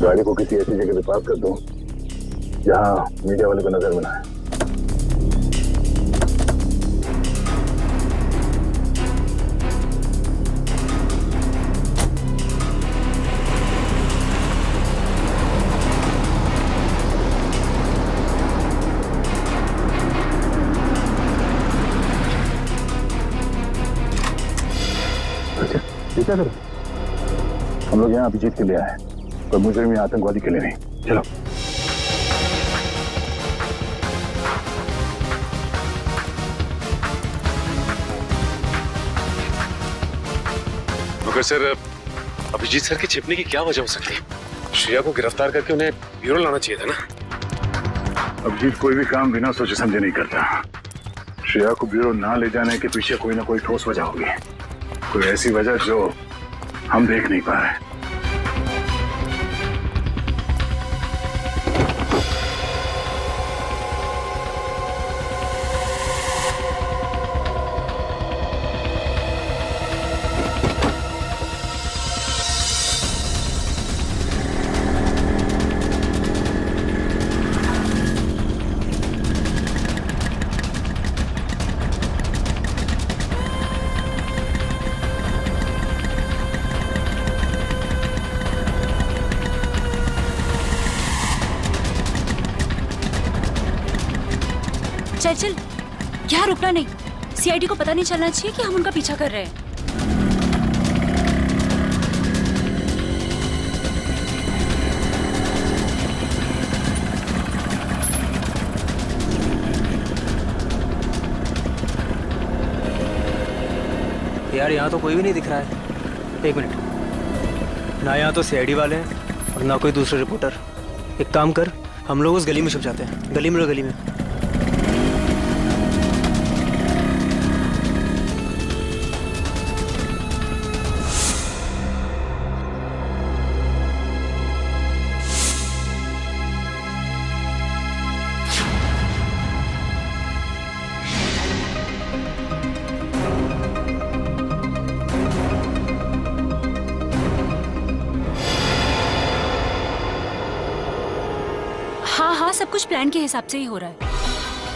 गाड़ी को किसी ऐसी जगह पे पार्क कर दो जहां मीडिया वाले को नजर में ना आए। ये क्या करो? हम लोग यहाँ अभिजीत के लिए आए, कोई मुजरिम या आतंकवादी के लिए नहीं। चलो। मगर सर, अभिजीत सर के छिपने की क्या वजह हो सकती है? श्रेया को गिरफ्तार करके उन्हें ब्यूरो लाना चाहिए था ना। अभिजीत कोई भी काम बिना सोचे समझे नहीं करता। श्रेया को ब्यूरो ना ले जाने के पीछे कोई ना कोई ठोस वजह होगी, कोई ऐसी वजह जो हम देख नहीं पा रहे। चल यहाँ रुकना नहीं। सीआईडी को पता नहीं चलना चाहिए कि हम उनका पीछा कर रहे हैं। यार यहाँ तो कोई भी नहीं दिख रहा है। एक मिनट, ना यहाँ तो सीआईडी वाले हैं और ना कोई दूसरे रिपोर्टर। एक काम कर, हम लोग उस गली में छुप जाते हैं। गली में गली में। हाँ, सब कुछ प्लान के हिसाब से ही हो रहा है।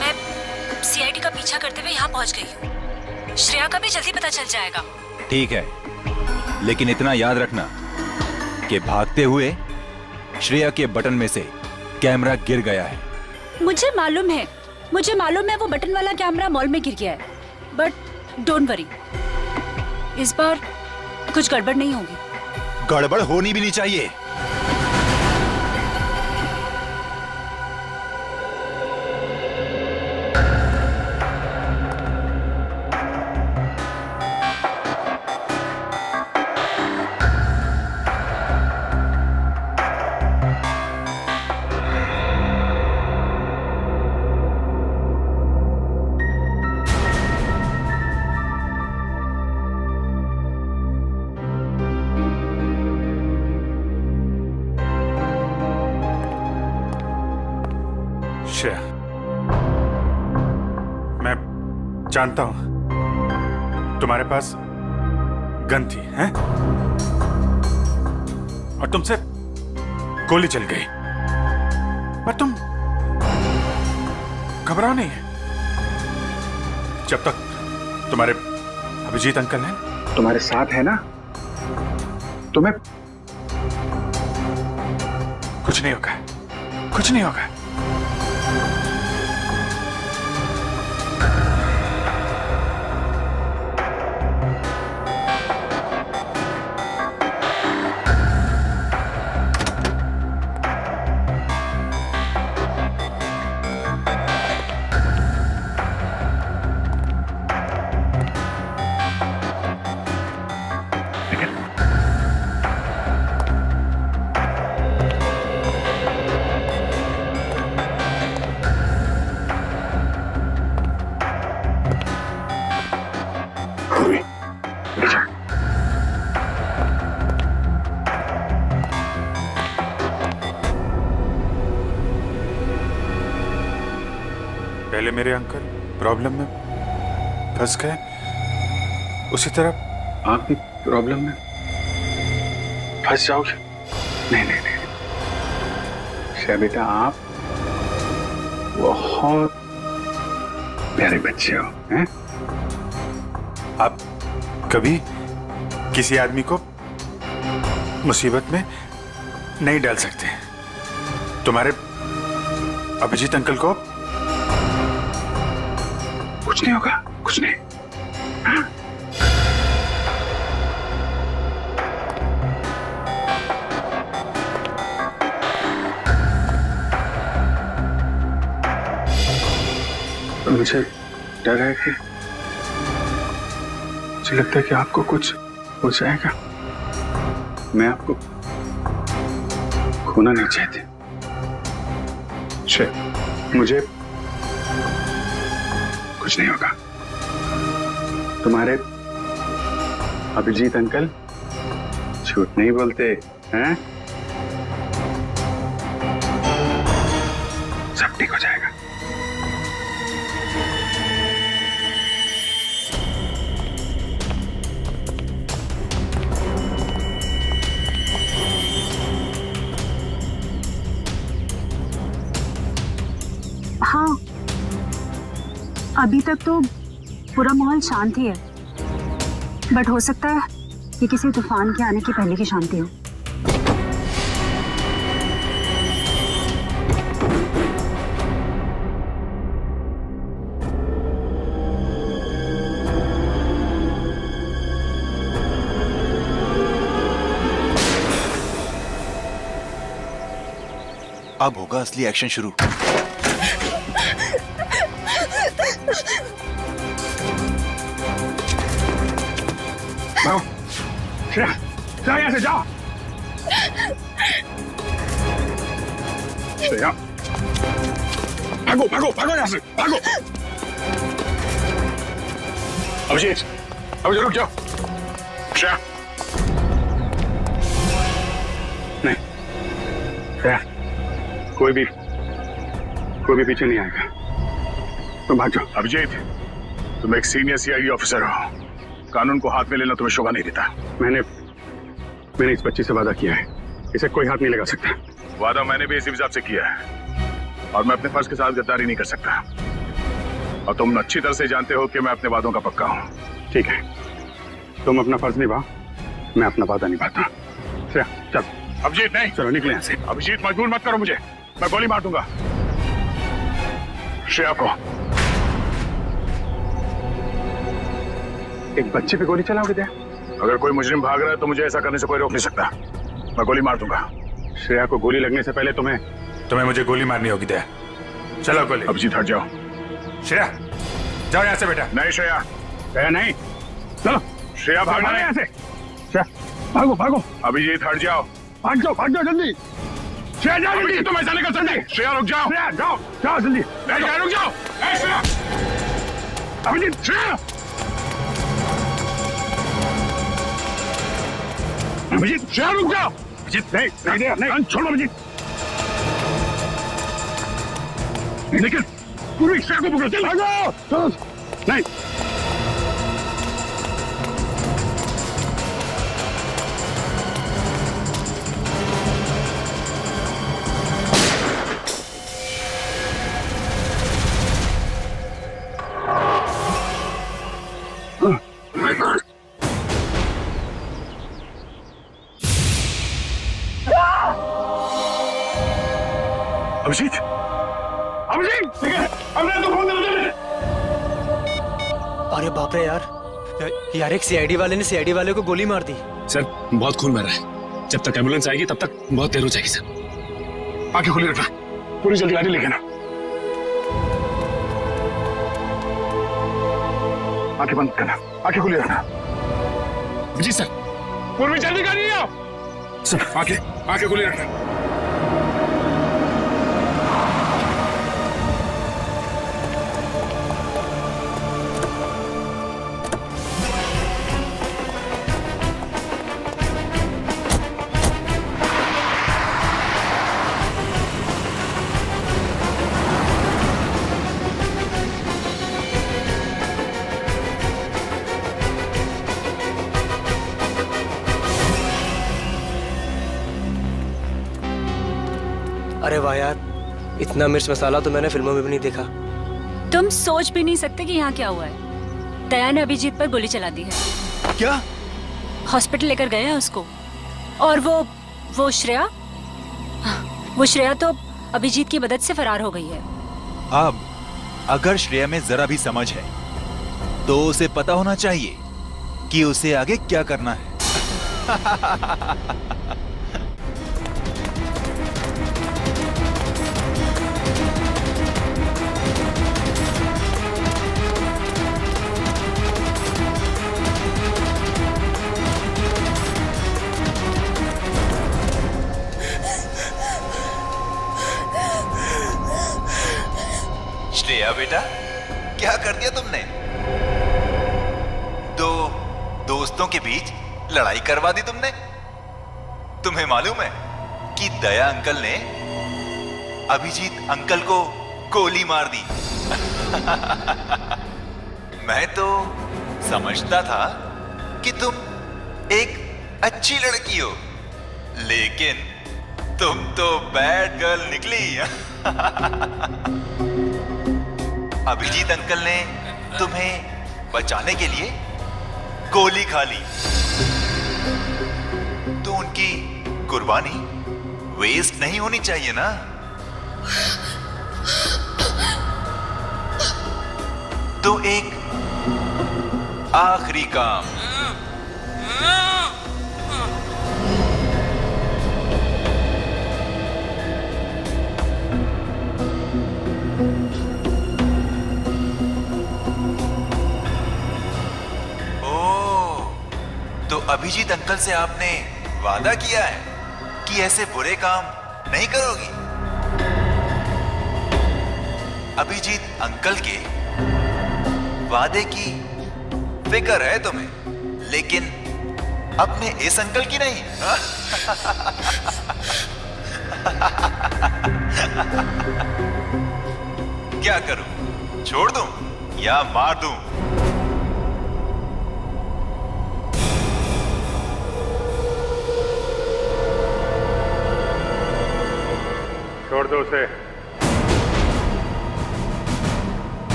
मैं सीआईडी का पीछा करते हुए यहाँ पहुँच गई हूँ। श्रेया का भी जल्दी पता चल जाएगा। ठीक है, लेकिन इतना याद रखना कि भागते हुए श्रेया के बटन में से कैमरा गिर गया है। मुझे मालूम है वो बटन वाला कैमरा मॉल में गिर गया है। बट डोंट वरी, इस बार कुछ गड़बड़ नहीं होगी। गड़बड़ होनी भी नहीं चाहिए। श्रेया, मैं जानता हूं तुम्हारे पास गन थी, हैं? और तुमसे गोली चल गई, पर तुम घबराओ नहीं। जब तक तुम्हारे अभिजीत अंकल हैं, तुम्हारे साथ है ना, तुम्हें कुछ नहीं होगा, कुछ नहीं होगा। पहले मेरे अंकल प्रॉब्लम में फंस गए, उसी तरह आप भी प्रॉब्लम में फंस जाओगे। नहीं नहीं नहीं, श्रेया बेटा, आप बहुत प्यारे बच्चे हो, हैं? आप कभी किसी आदमी को मुसीबत में नहीं डाल सकते। तुम्हारे अभिजीत अंकल को कुछ नहीं होगा, कुछ नहीं। हाँ? मुझे डर है कि मुझे लगता है कि आपको कुछ हो जाएगा। मैं आपको खोना नहीं चाहती। मुझे कुछ नहीं होगा। तुम्हारे अभिजीत अंकल झूठ नहीं बोलते हैं। सब ठीक हो जाएगा। हाँ, अभी तक तो पूरा माहौल शांत ही है, बट हो सकता है कि किसी तूफान के आने की पहले की शांति हो। अब होगा असली एक्शन शुरू। जाओ, श्रेया, जाओ यहाँ से, जाओ। श्रेया, भागो भागो भागो यहाँ से, भागो। अभिजीत, अभिजीत रुक जाओ। श्रेया, नहीं, श्रेया, कोई भी पीछे नहीं आएगा। तुम भाग जाओ। अभिजीत, तुम एक सीनियर सीआईडी ऑफिसर हो, कानून को हाथ में लेना तुम्हें शोभा नहीं देता। मैंने इस बच्ची से वादा किया है, इसे कोई हाथ नहीं लगा सकता। वादा मैंने भी इसी हिसाब से किया है, और मैं अपने फर्ज के साथ गद्दारी नहीं कर सकता। और तुम अच्छी तरह से जानते हो कि मैं अपने वादों का पक्का हूँ। ठीक है, तुम अपना फर्ज निभाओ, मैं अपना वादा निभाता। चल। अभिजीत नहीं, चलो निकले यहाँ से। अभिजीत, मजबूर मत करो मुझे, मैं गोली मार दूंगा श्रेया को। एक बच्चे पे गोली चलाओगे क्या? अगर कोई मुजरिम भाग रहा है तो मुझे ऐसा करने से कोई रोक नहीं सकता। मैं गोली मार दूंगा। श्रेया को गोली लगने से पहले तुम्हें मुझे गोली मारनी होगी। दया, चलो गोली। अभिजीत हट जाओ। श्रेया, जाओ यहाँ से बेटा। नहीं श्रेया, श्रेया नहीं, चलो। श्रेया भागना नहीं यहाँ से। श्रेया, भागो भागो। अभिजीत हट जाओ, भाग जाओ जल्दी। श्रेया जाओ जल्दी। तुम ऐसा नहीं कर सकते। श्रेया रुक जाओ। श्रेया जाओ, जाओ जल्दी। रुक जाओ। अभिजीत, श्रेया, अभिजीत, श्रेया रुक जाओ। अभिजीत नहीं, छोड़ो अभिजीत। लेकिन पूरी श्रेया को पकड़ो। चलो नहीं। अभिजीत, हमने तो फोन दे। अरे बाप रे यार, एक सीआईडी वाले ने सीआईडी वाले को गोली मार दी। सर, बहुत खून बह रहा है। जब तक एम्बुलेंस आएगी तब तक बहुत देर हो जाएगी सर। आंखें खुली रखना, पूरी जल्दी गाड़ी लेके ना। आंखें बंद करना, आंखें खुली रखना। जी सर। पूरी जल्दी गाड़ी आओ। सर, आंखें खुली रखना। अरे वाह यार, इतना मिर्च मसाला तो मैंने फिल्मों में भी नहीं देखा। तुम सोच भी नहीं सकते कि यहाँ क्या हुआ है। दया ने अभिजीत पर गोली चला दी है। क्या? हॉस्पिटल लेकर गए हैं उसको। और वो श्रेया, वो श्रेया तो अभिजीत की मदद से फरार हो गई है। अब अगर श्रेया में जरा भी समझ है तो उसे पता होना चाहिए कि उसे आगे क्या करना है। श्रेया बेटा, क्या कर दिया तुमने? दो दोस्तों के बीच लड़ाई करवा दी तुमने। तुम्हें मालूम है कि दया अंकल ने अभिजीत अंकल को गोली मार दी। मैं तो समझता था कि तुम एक अच्छी लड़की हो, लेकिन तुम तो बैड गर्ल निकली। अभिजीत अंकल ने तुम्हें बचाने के लिए गोली खा ली, तो उनकी कुर्बानी वेस्ट नहीं होनी चाहिए ना। तो एक आखिरी काम। तो अभिजीत अंकल से आपने वादा किया है कि ऐसे बुरे काम नहीं करोगी। अभिजीत अंकल के वादे की फिक्र है तुम्हें, लेकिन अपने इस अंकल की नहीं। क्या करूं? छोड़ दूं या मार दूं? छोड़ दो उसे।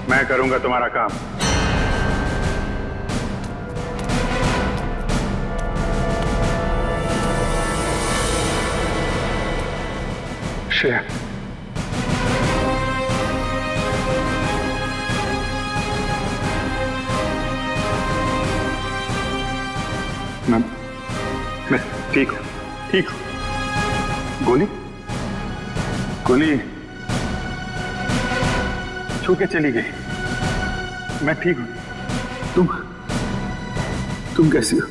मैं करूंगा तुम्हारा काम। श्रेया, मैं ठीक हूं, ठीक हूं। गोली छू के चली गई। मैं ठीक हूं। तुम कैसी हो?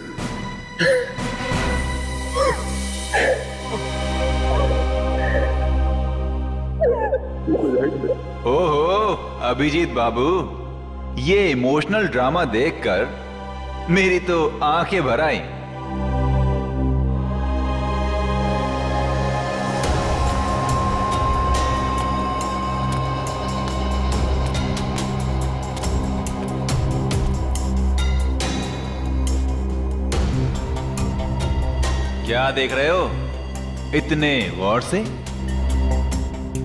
ओहो अभिजीत बाबू, ये इमोशनल ड्रामा देखकर मेरी तो आंखें भर आई। क्या देख रहे हो इतने गौर से?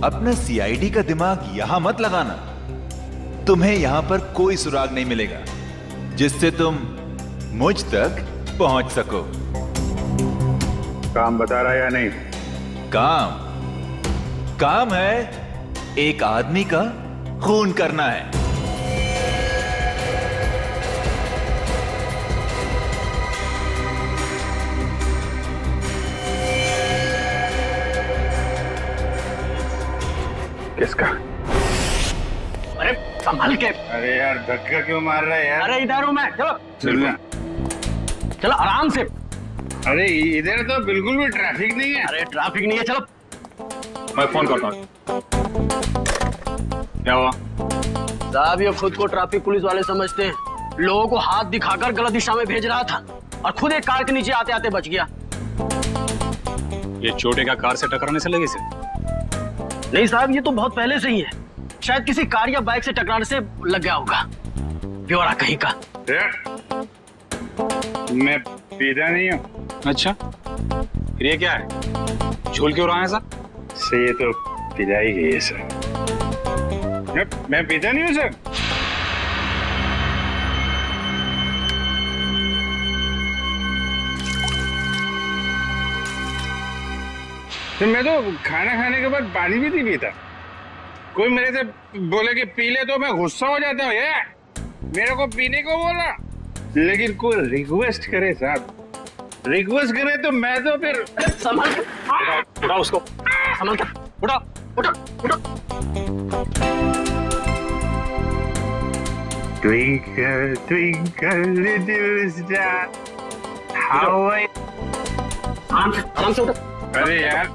अपना सीआईडी का दिमाग यहां मत लगाना। तुम्हें यहां पर कोई सुराग नहीं मिलेगा जिससे तुम मुझ तक पहुंच सको। काम बता रहा या नहीं? काम है एक आदमी का खून करना है। किसका? अरे संभल के। अरे यार धक्का क्यों मार रहा है यार? अरे इधर हूं मैं। चलो चलना। चलो आराम से। अरे इधर तो बिल्कुल भी ट्रैफिक नहीं है। अरे ट्रैफिक नहीं है, चलो। मैं फोन करता हूँ। क्या हुआ? साहब ये खुद को ट्रैफिक पुलिस वाले समझते हैं। लोगों को हाथ दिखाकर गलत दिशा में भेज रहा था और खुद एक कार के नीचे आते आते बच गया। ये चोटे का कार से टकराने से लगे से? नहीं साहब, ये तो बहुत पहले से ही है। शायद किसी कार या बाइक से टकराने से लग गया होगा। ब्यौरा कहीं का। मैं पीता नहीं हूँ। अच्छा, फिर ये क्या है? झूल क्यों रहा है सर? से ये तो पिला ही गई है सर। मैं पीता नहीं हूँ सर। तो मैं तो खाना खाने के बाद पानी भी नहीं पीता। कोई मेरे से बोले कि पी ले तो मैं गुस्सा हो जाता हूँ। ये मेरे को पीने को बोला, लेकिन कोई रिक्वेस्ट करे साहब, रिक्वेस्ट करे तो मैं तो फिर संभाल के उठा उसको, संभाल के उठा उठा उठा। Twinkle, twinkle, little star, how I... आराम से उठा। अरे यार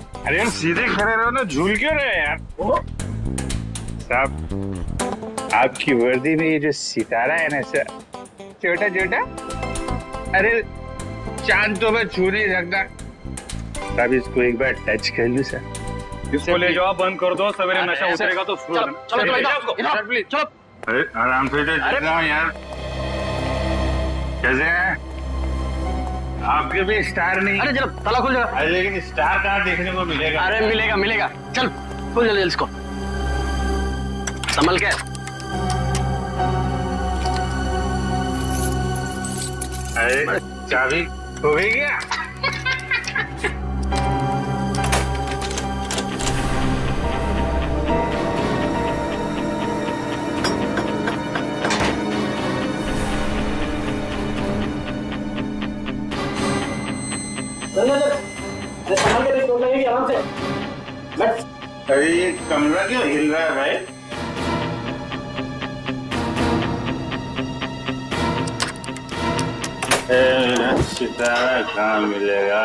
सीधे खड़े रहो ना, झूल क्यों रहे यार? साहब, आपकी वर्दी में ये जो सितारा है ना सर, छोटा छोटा, अरे चांद तो मैं छू नहीं सकता। साहब इसको एक बार टच कर लूं सर। इसको ले जाओ, बंद कर दो, सवेरे नशा उतरेगा तो चलो चलो। अरे आराम से यार। कैसे हैं? आपके भी स्टार नहीं। अरे चलो ताला खुल जाएगा। अरे लेकिन स्टार कहाँ देखने को मिलेगा? अरे मिलेगा मिलेगा, चल खुल जल्दी इसको, संभल के। अरे चाबी हो गई क्या? संभल के चोट लगेगी, आराम से बैठ। अरे ये कमरा क्यों हिल रहा है भाई? सितारा कहाँ मिलेगा?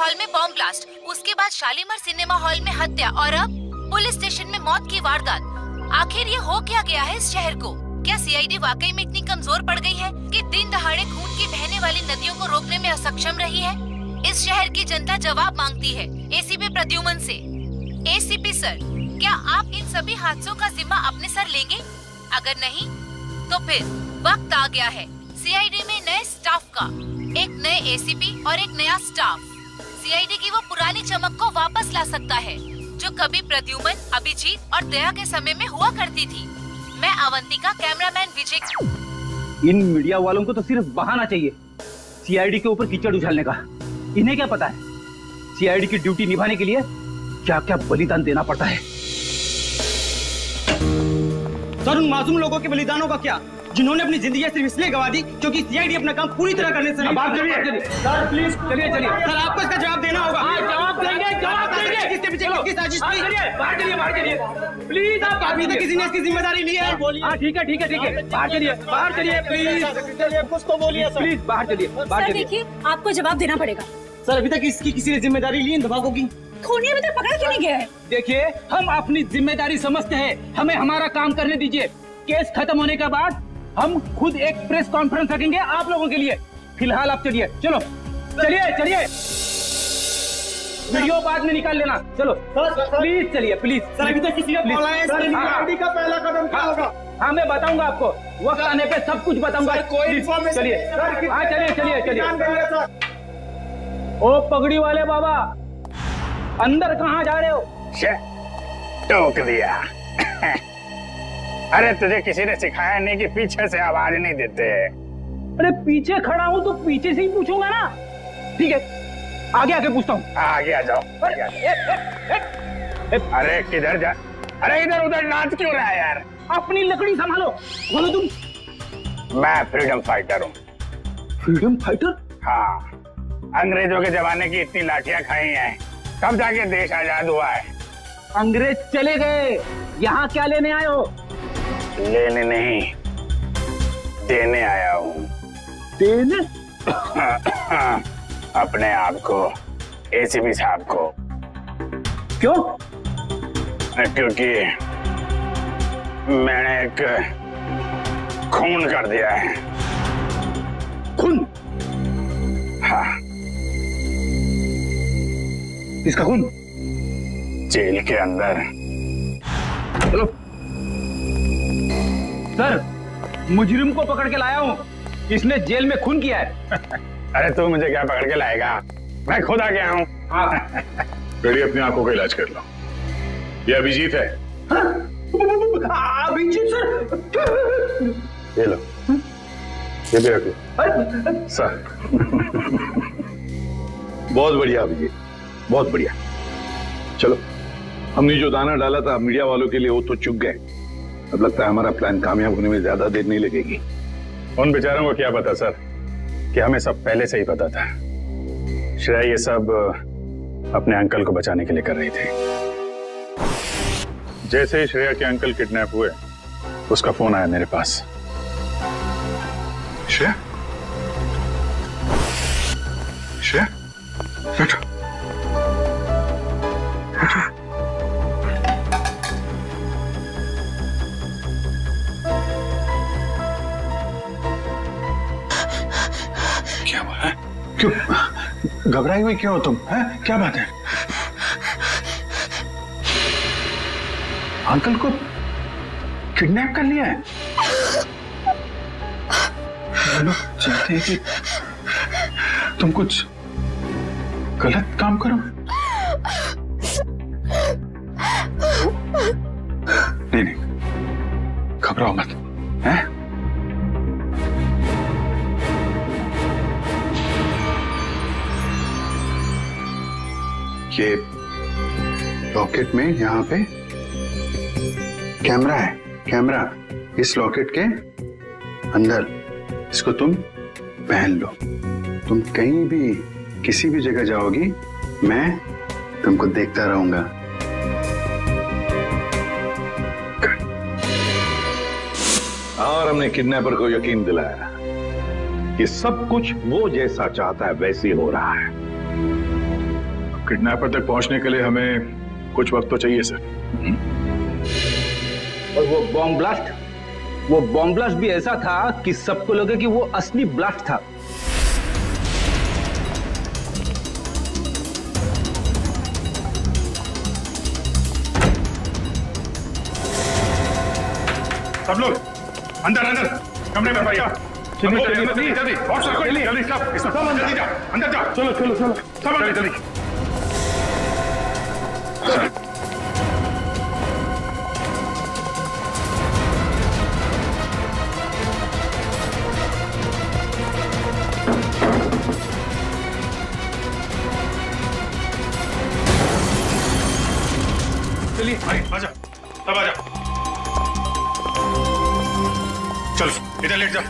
हॉल में बॉम्ब ब्लास्ट, उसके बाद शालीमार सिनेमा हॉल में हत्या और अब पुलिस स्टेशन में मौत की वारदात। आखिर ये हो क्या गया है इस शहर को? क्या सीआईडी वाकई में इतनी कमजोर पड़ गई है कि दिन दहाड़े खून की बहने वाली नदियों को रोकने में असक्षम रही है? इस शहर की जनता जवाब मांगती है एसीपी प्रद्युमन से। एसीपी सर, क्या आप इन सभी हादसों का जिम्मा अपने सर लेंगे? अगर नहीं तो फिर वक्त आ गया है सीआईडी में नए स्टाफ का, एक नए एसीपी और एक नया स्टाफ। सीआईडी की वो पुरानी चमक को वापस ला सकता है जो कभी प्रद्युमन, अभिजीत और दया के समय में हुआ करती थी। मैं अवंतिका, कैमरामैन विजय। इन मीडिया वालों को तो सिर्फ बहाना चाहिए सीआईडी के ऊपर कीचड़ उछालने का। इन्हें क्या पता है सीआईडी की ड्यूटी निभाने के लिए क्या क्या बलिदान देना पड़ता है। सर, उन मासूम लोगों के बलिदानों का क्या, जिन्होंने अपनी जिंदगी सिर्फ इसलिए गवा दी क्योंकि सीआईडी अपना काम पूरी तरह करने से बात करिए। सर प्लीज चलिए सर, आपको इसका जवाब देना होगा। जवाब देंगे किसके पीछे किसकी साजिश थी? बाहर चलिए प्लीज। आप अभी तक किसी ने इसकी जिम्मेदारी ली है? हाँ ठीक है बाहर चलिए प्लीज। कुछ तो बोलिए प्लीज, बाहर चलिए। देखिए, आपको जवाब देना पड़ेगा। सर, अभी तक इसकी किसी ने जिम्मेदारी ली इन धमाकों की? खूनी अभी तक पकड़ा क्यों नहीं गया है? देखिए, हम अपनी जिम्मेदारी समझते हैं, हमें हमारा काम करने दीजिए। केस खत्म होने के बाद हम खुद एक प्रेस कॉन्फ्रेंस रखेंगे आप लोगों के लिए। फिलहाल आप चलिए, चलिए। वीडियो बाद में निकाल लेना। चलो प्लीज चलिए, प्लीज। सर, अभी तक किसी ने बोला है सीआईडी का पहला कदम क्या होगा? हाँ, मैं बताऊंगा आपको, वक्त आने पे सब कुछ बताऊंगा। चलिए। ओ पगड़ी वाले बाबा, अंदर कहाँ जा रहे हो? टोक दिया। अरे तुझे किसी ने सिखाया नहीं कि पीछे से आवाज नहीं देते? अरे पीछे खड़ा हूँ तो पीछे से ही पूछूंगा ना। ठीक है, आगे पूछता हूँ। आगे आ जाओ। अरे किधर जा? अरे इधर उधर नाच क्यों रहा है यार? अपनी लकड़ी संभालो। बोलो तुम। मैं फ्रीडम फाइटर हूँ। Freedom fighter? हाँ, अंग्रेजों के जमाने की इतनी लाठियां खाई हैं, तब जाके देश आजाद हुआ है। अंग्रेज चले गए, यहाँ क्या लेने आए हो? लेने नहीं, देने आया हूँ। देने? अपने आप को, एसीपी साहब को। क्यों? क्योंकि मैंने एक खून कर दिया है। खून? हाँ। किसका खून? जेल के अंदर। चलो सर, मुजरिम को पकड़ के लाया हूँ, इसने जेल में खून किया है। अरे तू मुझे क्या पकड़ के लाएगा, मैं खुद आ गया हूँ। बेटी, अपनी आंखों का इलाज कर लो। ये अभिजीत है। अभिजीत सर? ये लो, ये भी रखो। सर बहुत बढ़िया अभिजीत, बहुत बढ़िया। चलो, हमने जो दाना डाला था मीडिया वालों के लिए वो तो चुग गए। अब लगता है हमारा प्लान कामयाब होने में ज्यादा देर नहीं लगेगी। उन बेचारों को क्या पता सर कि हमें सब पहले से ही पता था। श्रेया ये सब अपने अंकल को बचाने के लिए कर रही थी। जैसे ही श्रेया के अंकल किडनैप हुए, उसका फोन आया मेरे पास। श्रेया, बेटा, क्या हुआ है? क्यों घबराई हुई क्यों हो तुम? हैं? क्या बात है? अंकल को किडनैप कर लिया है? लोग चाहते हैं कि तुम कुछ गलत काम करो। नहीं, घबराओ मत। हैं? ये लॉकेट में यहाँ पे कैमरा है। कैमरा इस लॉकेट के अंदर, इसको तुम पहन लो। तुम कहीं भी किसी भी जगह जाओगी, मैं तुमको देखता रहूंगा। और हमने किडनैपर को यकीन दिलाया कि सब कुछ वो जैसा चाहता है वैसे ही हो रहा है। किडनैपर तक पहुंचने के लिए हमें कुछ वक्त तो चाहिए सर। और वो बॉम्ब ब्लास्ट भी ऐसा था कि सबको लगे कि वो असली ब्लास्ट था। सब लोग अंदर अंदर कमरे में भैया जल्दी जल्दी जल्दी और सब जल्दी जल्दी सब जल्दी जा अंदर जा चलो चलो चलो सब जल्दी जल्दी चलिए आजा सब आजा चलो इधर लेट जाओ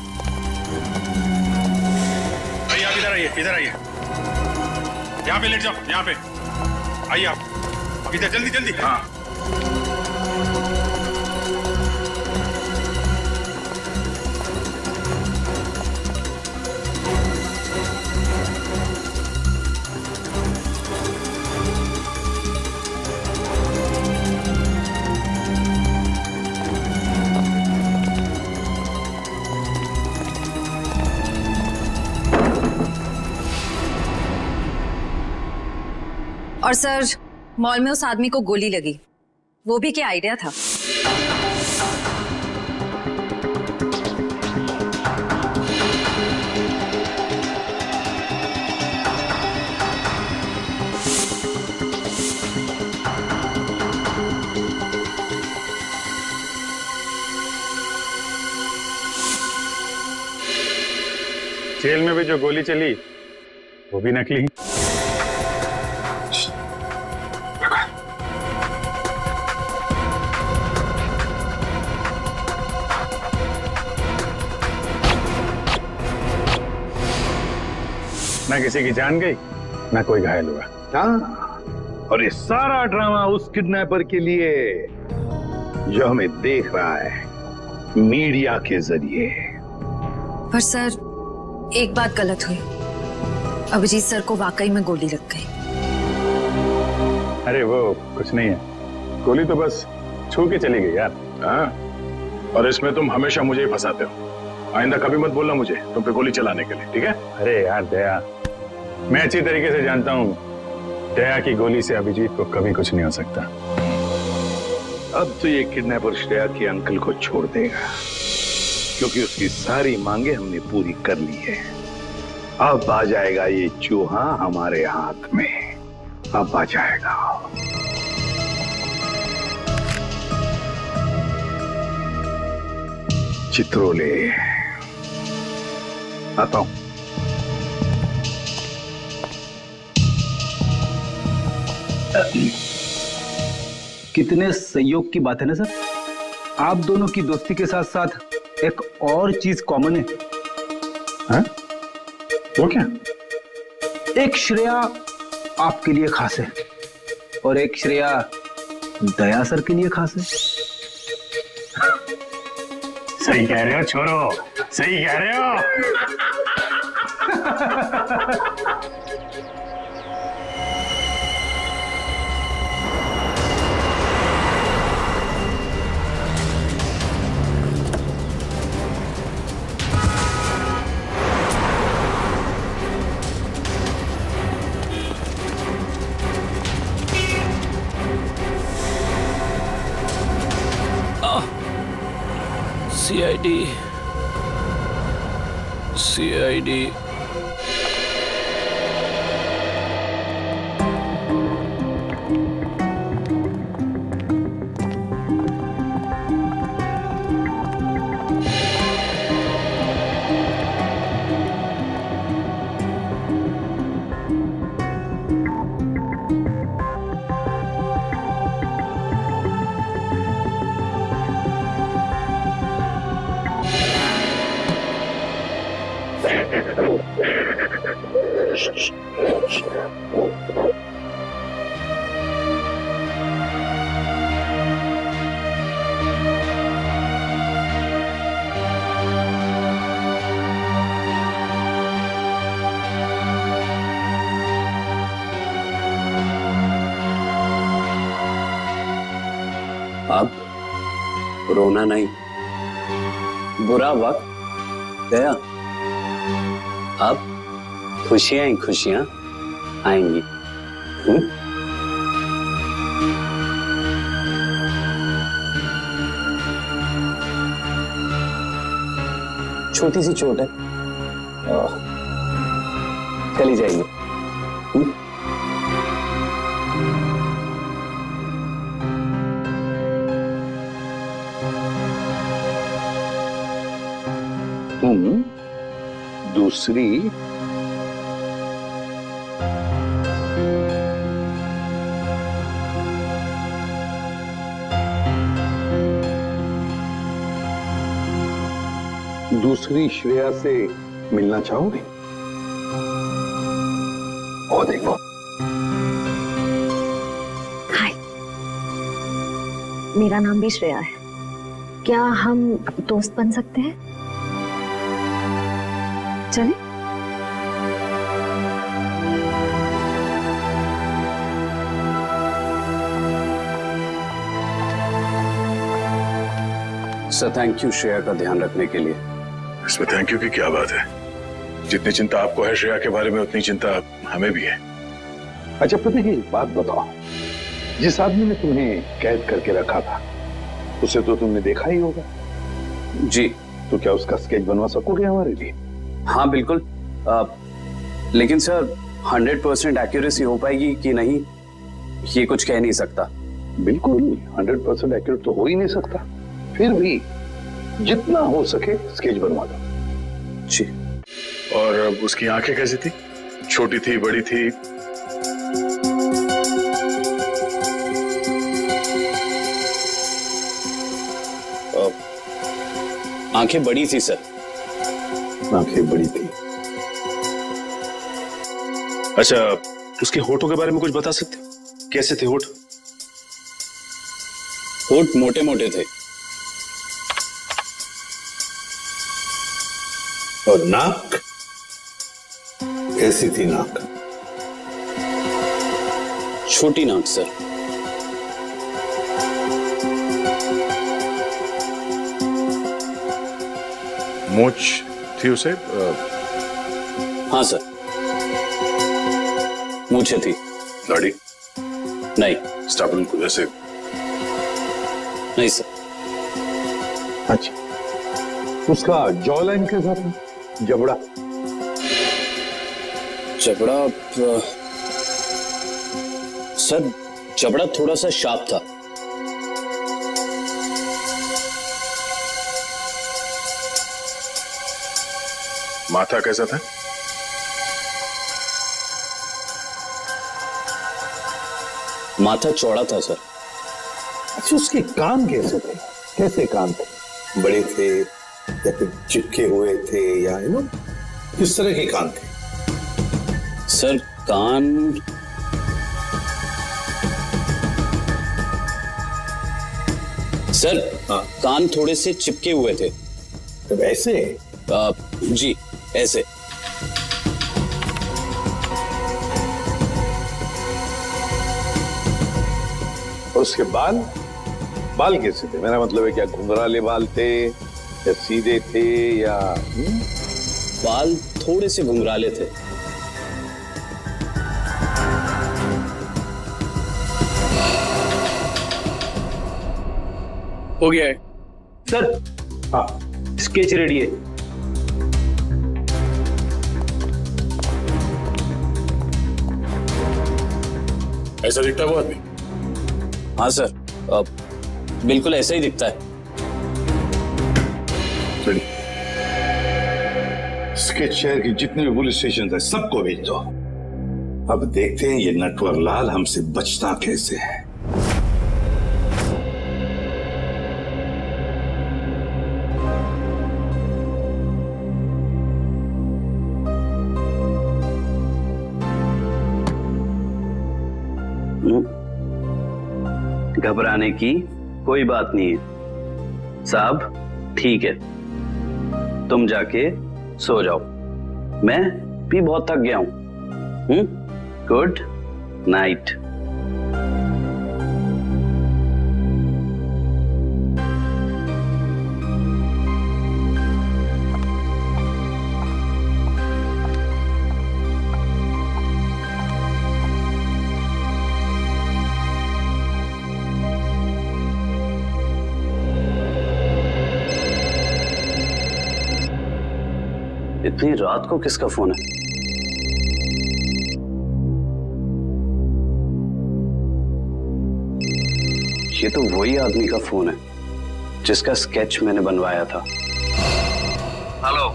आइए आप इधर आइए यहाँ पे लेट जाओ यहाँ पे आइए आप इधर जल्दी जल्दी हाँ और सर मॉल में उस आदमी को गोली लगी, वो भी क्या आइडिया था? जेल में भी जो गोली चली वो भी नकली। ना किसी की जान गई ना कोई घायल हुआ। हाँ, और ये सारा ड्रामा उस किडनैपर के लिए जो हमें देख रहा है मीडिया के जरिए। पर सर एक बात गलत हुई, अभिजीत सर को वाकई में गोली लग गई। अरे वो कुछ नहीं है, गोली तो बस छू के चली गई यार। हाँ, और इसमें तुम हमेशा मुझे ही फंसाते हो। आइंदा कभी मत बोलना मुझे तुम पे गोली चलाने के लिए, ठीक है? अरे यार दया, मैं अच्छी तरीके से जानता हूँ दया की गोली से अभिजीत को कभी कुछ नहीं हो सकता। अब तो ये किडनैपर श्रेया के अंकल को छोड़ देगा, क्योंकि उसकी सारी मांगे हमने पूरी कर ली है। अब आ जाएगा ये चूहा हमारे हाथ में, अब आ जाएगा। चित्रोले आता हूं। कितने संयोग की बात है ना सर, आप दोनों की दोस्ती के साथ साथ एक और चीज कॉमन है। हाँ? वो क्या? एक श्रेया आपके लिए खास है और एक श्रेया दया सर के लिए खास है। सही कह रहे हो छोरो, सही कह रहे हो। सीआईडी अब रोना नहीं, बुरा वक्त गया, अब खुशियां ही खुशियां आएंगी। छोटी सी चोट है, चली जाएगी। तुम दूसरी दूसरी श्रेया से मिलना चाहोगे? और देखो, हाय, मेरा नाम भी श्रेया है। क्या हम दोस्त बन सकते हैं? चलें? सर थैंक यू श्रेया का ध्यान रखने के लिए। इसमें थैंक यू की क्या बात है? जितनी चिंता आपको है श्रेया के बारे में, उतनी चिंता हमें भी है। अच्छा पता है, एक बात बताओ, जिस आदमी ने तुम्हें कैद करके रखा था उसे तो तुमने देखा ही होगा। जी। तो क्या उसका स्केच बनवा सकोगे हमारे लिए? हाँ बिल्कुल, लेकिन सर 100% एक्यूरेसी हो पाएगी कि नहीं, ये कुछ कह नहीं सकता। बिल्कुल 100% एक्यूरेट तो हो ही नहीं सकता, फिर भी जितना हो सके स्केच बनवा दो। जी। और उसकी आंखें कैसी थी? छोटी थी, बड़ी थी? आंखें बड़ी थी सर। आंखें बड़ी थी। अच्छा, उसके होठों के बारे में कुछ बता सकते हो? कैसे थे होठ? होठ मोटे मोटे थे। और नाक कैसी थी? नाक छोटी नाक सर। मूंछ थी उसे? हाँ सर, मूंछें थी। दाढ़ी? नहीं। स्टाबल को जैसे? नहीं सर। अच्छा, उसका जॉ लाइन कैसा था? जबड़ा? जबड़ा सर, जबड़ा थोड़ा सा शार्प था। माथा कैसा था? माथा चौड़ा था सर। अच्छा, उसके कान कैसे थे? कैसे कान थे? बड़े थे या फिर चिपके हुए थे, या किस तरह के कान थे? सर कान सर हाँ। कान थोड़े से चिपके हुए थे। तो वैसे? जी ऐसे। उसके बाल कैसे थे? मेरा मतलब है, क्या घुंघराले बाल थे या सीधे थे, या बाल थोड़े से घुंघराले थे। हो गया है सर। हाँ, स्केच रेडी है। ऐसा दिखता है वो आदमी? हाँ सर, बिल्कुल ऐसा ही दिखता है। स्केच शहर के जितने भी पुलिस स्टेशन है सबको भेज दो। अब देखते हैं ये नटवर लाल हमसे बचता कैसे है। घबराने की कोई बात नहीं है साहब, ठीक है, तुम जाके सो जाओ, मैं भी बहुत थक गया हूं। Good night. इतनी रात को किसका फोन है? ये तो वही आदमी का फोन है जिसका स्केच मैंने बनवाया था। हेलो।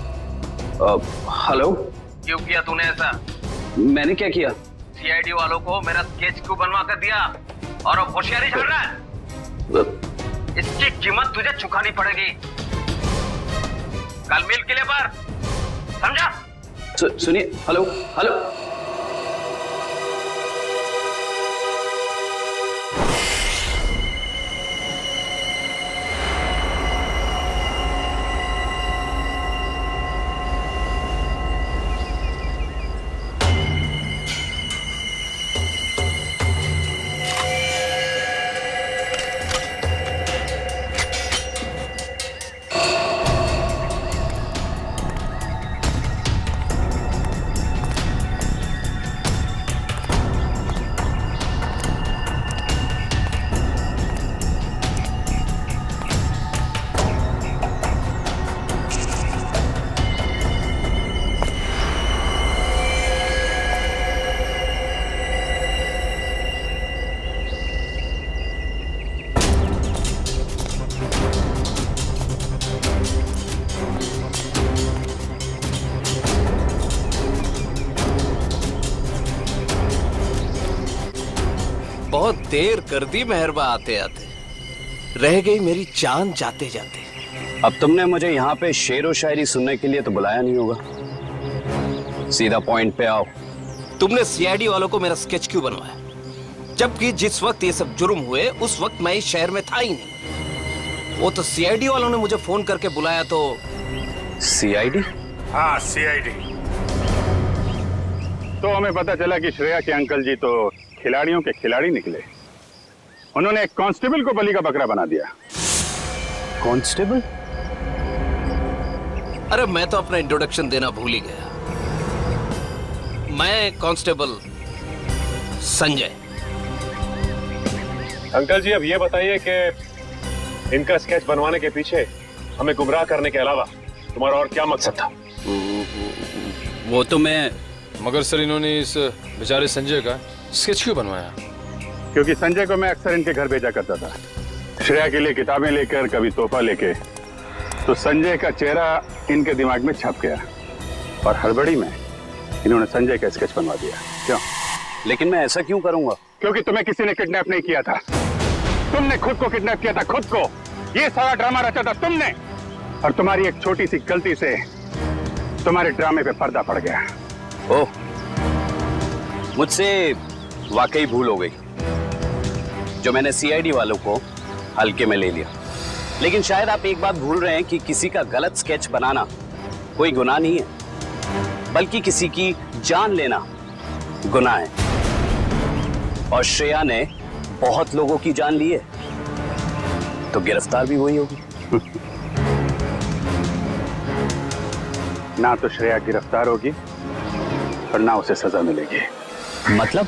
हेलो। क्यों किया तूने ऐसा? मैंने क्या किया? सीआईडी वालों को मेरा स्केच क्यों बनवा कर दिया और अब होशियारी चल रहा है? इसकी कीमत तुझे चुकानी पड़ेगी कल मिल किले पर, समझा? सुनिए। Hello hello. बहुत देर कर दी मेहरबा आते आते, रह गई मेरी जान जाते जाते। अब तुमने मुझे यहाँ पे शेर व शायरी सुनने के लिए तो बुलाया नहीं होगा, सीधा पॉइंट पे आओ। तुमने सीआईडी वालों को मेरा स्केच क्यों बनवाया? जबकि जिस वक्त ये सब जुर्म हुए उस वक्त मैं इस शहर में था ही नहीं। वो तो सीआईडी वालों ने मुझे फोन करके बुलाया तो। सीआईडी? हाँ, सीआईडी। तो हमें पता चला कि श्रेया के अंकल जी तो खिलाड़ियों के खिलाड़ी निकले। उन्होंने एक कांस्टेबल को बलि का बकरा बना दिया। कांस्टेबल? अरे मैं तो अपना इंट्रोडक्शन देना भूल ही गया। मैं कांस्टेबल संजय। अंकल जी अब ये बताइए कि इनका स्केच बनवाने के पीछे हमें गुमराह करने के अलावा तुम्हारा और क्या मकसद था? वो तो मैं। मगर सर इन्होंने इस बेचारे संजय का स्केच क्यों बनवाया? क्योंकि संजय को मैं अक्सर इनके घर भेजा करता था, श्रेया के लिए किताबें लेकर, कभी तोहफा लेके। तो संजय का चेहरा इनके दिमाग में छप गया और हड़बड़ी में इन्होंने संजय का स्केच बनवा दिया। क्यों? लेकिन मैं ऐसा क्यों करूंगा? क्योंकि तुम्हें किसी ने किडनैप नहीं किया था, तुमने खुद को किडनैप किया था, खुद को। ये सारा ड्रामा रचा था तुमने, और तुम्हारी एक छोटी सी गलती से तुम्हारे ड्रामे पे पर्दा पड़ गया। ओह, मुझसे वाकई भूल हो गई जो मैंने सीआईडी वालों को हल्के में ले लिया। लेकिन शायद आप एक बात भूल रहे हैं कि किसी का गलत स्केच बनाना कोई गुनाह नहीं है, बल्कि किसी की जान लेना गुनाह है। और श्रेया ने बहुत लोगों की जान ली है, तो गिरफ्तार भी वही होगी। ना तो श्रेया गिरफ्तार होगी और ना उसे सजा मिलेगी। मतलब?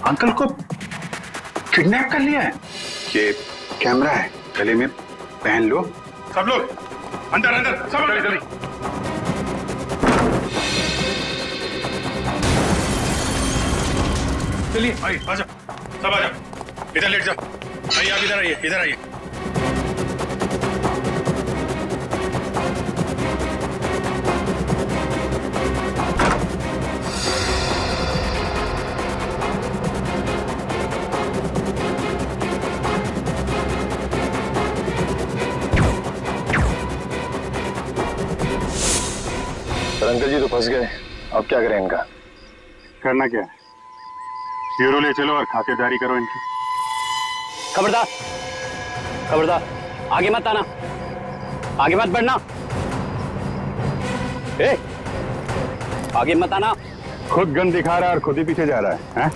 अंकल को किडनैप कर लिया है। ये कैमरा है, गले में पहन लो। सब लोग अंदर अंदर, सब लोग जल्दी। चलिए आइए, आ जाओ, सब आ जाओ, इधर लेट जाओ। आइए आप इधर आइए, इधर आइए। अंकल जी तो फंस गए, अब क्या करें इनका? करना क्या है, ब्यूरो ले चलो और खातिरदारी करो इनकी। खबरदार, खबरदार, आगे मत आना, आगे मत बढ़ना। ए, आगे मत आना। खुद गन दिखा रहा है और खुद ही पीछे जा रहा है, हैं?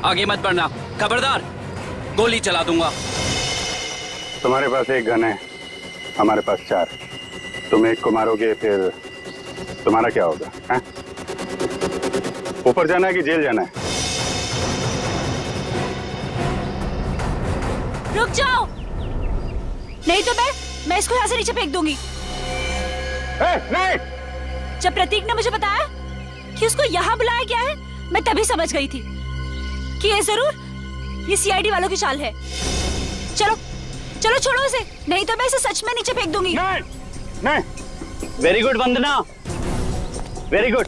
आगे मत बढ़ना, खबरदार, गोली चला दूंगा। तुम्हारे पास एक गन है, हमारे पास 4। तुम एक को मारोगे, फिर तुम्हारा क्या होगा? हैं? ऊपर जाना है कि जेल जाना है? रुक जाओ, नहीं तो मैं इसको यहाँ से नीचे फेंक दूंगी। नहीं। जब प्रतीक ने मुझे बताया कि उसको यहाँ बुलाया गया है, मैं तभी समझ गई थी कि ये जरूर ये सीआईडी वालों की चाल है। चलो चलो छोड़ो इसे, नहीं तो मैं इसे सच में नीचे फेंक दूंगी। नहीं। वेरी गुड वंदना, वेरी गुड।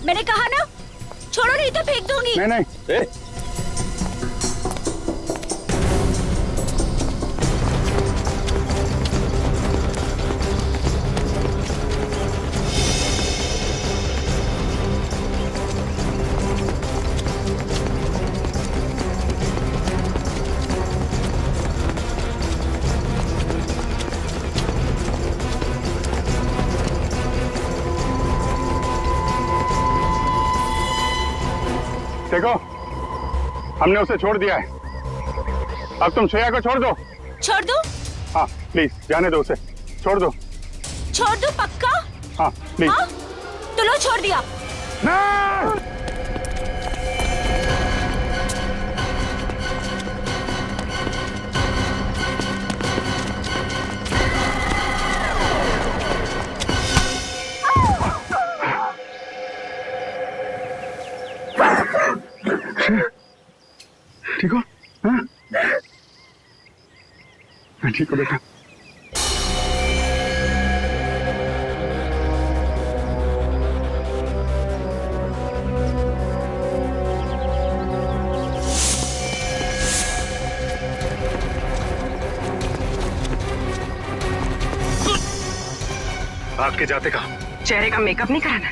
मैंने कहा ना, छोड़ो नहीं तो फेंक दूंगी। नहीं। देखो, हमने उसे छोड़ दिया है, अब तुम श्रेया को छोड़ दो। छोड़ दो? हाँ प्लीज, जाने दो उसे, छोड़ दो। छोड़ दो पक्का? हाँ प्लीज। हाँ? तो लो छोड़ दिया। नहीं! ठीक हो? हाँ? मैं ठीक हूँ बेटा। भाग के जाते कहाँ? चेहरे का मेकअप नहीं कराना?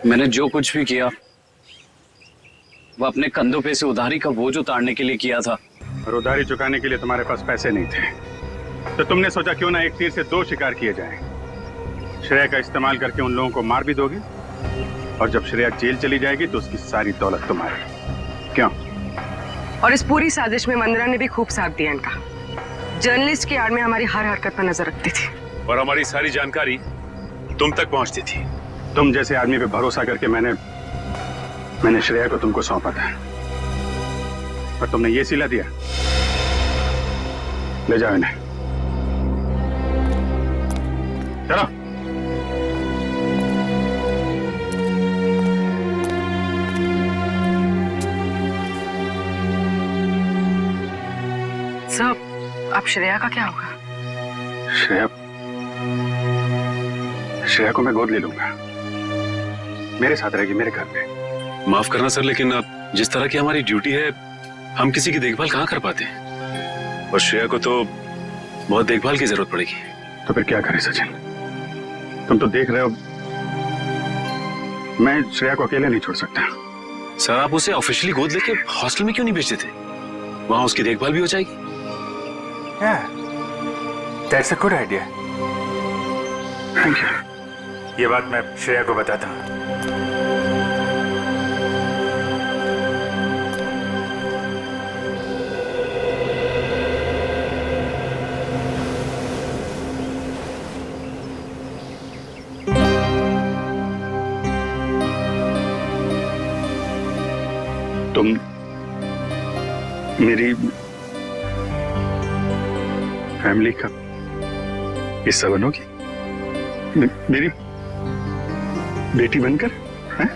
मैंने जो कुछ भी किया वो अपने कंधों पे से उधारी का बोझ उतारने के लिए किया था। और उधारी चुकाने के लिए तुम्हारे पास पैसे नहीं थे, तो तुमने सोचा क्यों ना एक तीर से दो शिकार किए जाएं। श्रेया का इस्तेमाल करके उन लोगों को मार भी दोगे, और जब श्रेया जेल चली जाएगी तो उसकी सारी दौलत तुम्हारी। क्यों? और इस पूरी साजिश में वंदना ने भी खूब साथ दिया इनका। जर्नलिस्ट की आड़ में हमारी हर हरकत पर नजर रखती थी, और हमारी सारी जानकारी तुम तक पहुंचती थी। तुम जैसे आदमी पे भरोसा करके मैंने श्रेया को तुमको सौंपा था, पर तुमने ये सिला दिया। ले जाओ इन्हें, चलो। सब अब श्रेया का क्या होगा? श्रेया को मैं गोद ले लूंगा, मेरे साथ रहेगी मेरे घर पे। माफ करना सर, लेकिन अब जिस तरह की हमारी ड्यूटी है, हम किसी की देखभाल कहाँ कर पाते हैं, और श्रेया को तो बहुत देखभाल की जरूरत पड़ेगी। तो फिर क्या करें सचिन? तुम तो देख रहे हो, मैं श्रेया को अकेले नहीं छोड़ सकता। सर, आप उसे ऑफिशियली गोद लेके हॉस्टल में क्यों नहीं भेजते थे? वहां उसकी देखभाल भी हो जाएगी। That's a good idea. Thank you. ये बात मैं श्रेया को बताता हूँ। तुम मेरी फैमिली का हिस्सा बनोगी, मेरी बेटी बनकर, हैं?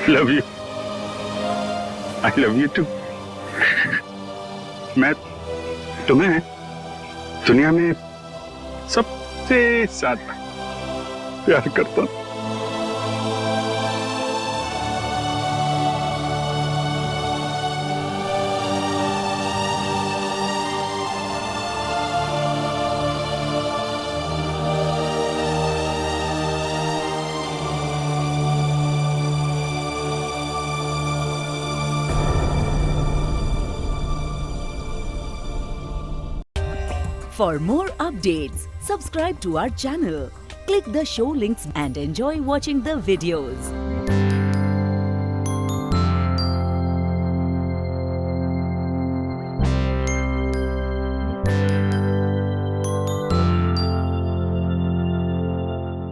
Love you, I love you too. मैं तुम्हें दुनिया में सबसे ज्यादा प्यार करता हूं। For more updates, subscribe to our channel, click the show links and enjoy watching the videos.